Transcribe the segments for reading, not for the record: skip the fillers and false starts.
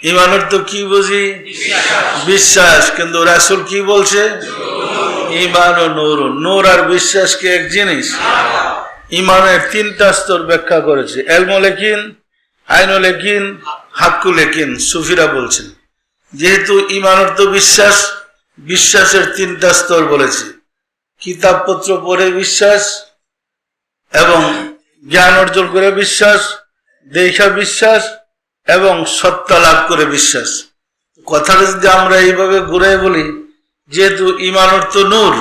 ইমানের তো কি বুঝি? বিশ্বাস। কিন্তু রাসূল কি বলছে? ঈমান ও নূর। নূর আর বিশ্বাস কি এক জিনিস? ইমানের তিনটা স্তর ব্যাখ্যা করেছে, ইলমুল ইয়াকিন, আইনুল ইয়াকিন, হাক্কুল ইয়াকিন। সুফিরা বলছেন যেহেতু ঈমান অর্থ বিশ্বাস, বিশ্বাসের তিনটা স্তর বলেছে, কিতাবপত্র পড়ে বিশ্বাস, এবং জ্ঞান অর্জন করে বিশ্বাস, দেখা বিশ্বাস, এবং সত্তা লাভ করে বিশ্বাস। কথাটা যদি আমরা এইভাবে ঘুরে বলি, যেহেতু ঈমান অর্থ নূর,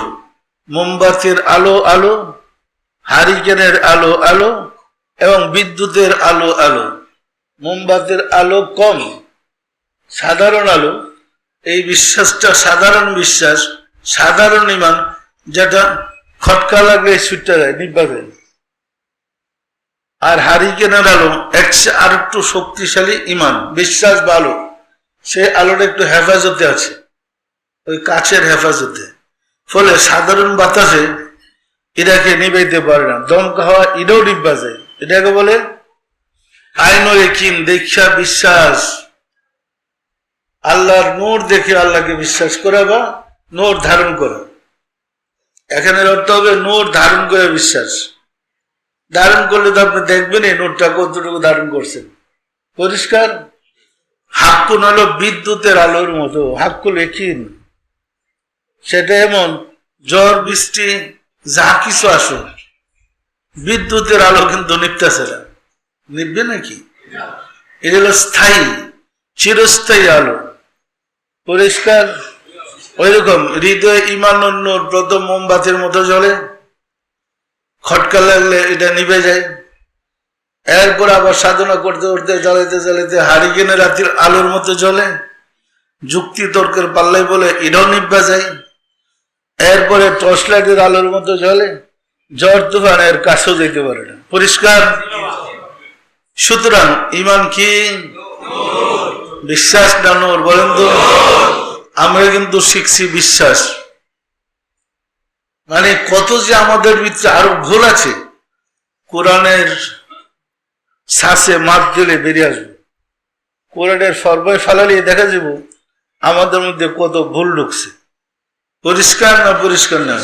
মোমবাতির আলো আলো, হারিকেনের আলো আলো, এবং বিদ্যুতের আলো আলো। মোমবাতির আলো কম, সাধারণ আলো। এই বিশ্বাসটা সাধারণ বিশ্বাস, সাধারণ ঈমান, যেটা খটকা লাগলে ছুটতে যায়, নিভা যায়। আর হারিকেনের আলো আর একটু শক্তিশালী ঈমান, বিশ্বাস ভালো, সে আলোটা একটু হেফাজতে আছে, ওই কাছের হেফাজতে। ফলে সাধারণ বাতাসে এটাকে নিবাইতে পারে না, দমকা হওয়া এটাও নিভা যায়। এটাকে বলে আইনুল ইয়াকিন, দেখা বিশ্বাস। আল্লাহর নূর দেখে আল্লাহকে বিশ্বাস করা বা নূর ধারণ করা। এখানে অর্থ হবে নূর ধারণ করে বিশ্বাস। ধারণ করলে তো আপনি দেখবেন এই নূরটা কতটুকু ধারণ করছেন, পরিষ্কার। হাক্কুন হলো বিদ্যুতের আলোর মতো, হাক্কুল ইয়াকিন। সেটা এমন ঝড় বৃষ্টি যা কিছু আসুক, বিদ্যুতের আলো কিন্তু নিভতেছে না, নিভবে নাকি? এটা হলো স্থায়ী, চিরস্থায়ী আলো, পরিষ্কার। ওই রকম হৃদয় ঈমান নূর প্রথম মোমবাতির মতো জ্বলে, খটকা লাগলে এটা নিভে যায়। এরপর আবার সাধনা করতে করতে জ্বালাইতে জ্বালাইতে হারিকেনের রাতের আলোর মতো জ্বলে, যুক্তি তর্কের পাল্লাই বলে এটাও নিভা যায়। এরপরে টর্চ লাইটের আলোর মতো জ্বলে, ঝড় তুফান এর কাছেও যেতে পারে না, পরিষ্কার। সুতরাং ঈমান কি? বিশ্বাস না নূর? বলেন তো। আমরা কিন্তু শিখছি বিশ্বাস, মানে কত যে আমাদের ভিতরে আরো ভুল আছে, কোরআনের শ্বাসে মাপ দিলে বেরিয়ে আসবে। কোরআনের সর্বায় ফালালিয়ে দেখা যাব আমাদের মধ্যে কত ভুল ঢুকছে, পরিষ্কার না? পরিষ্কার না?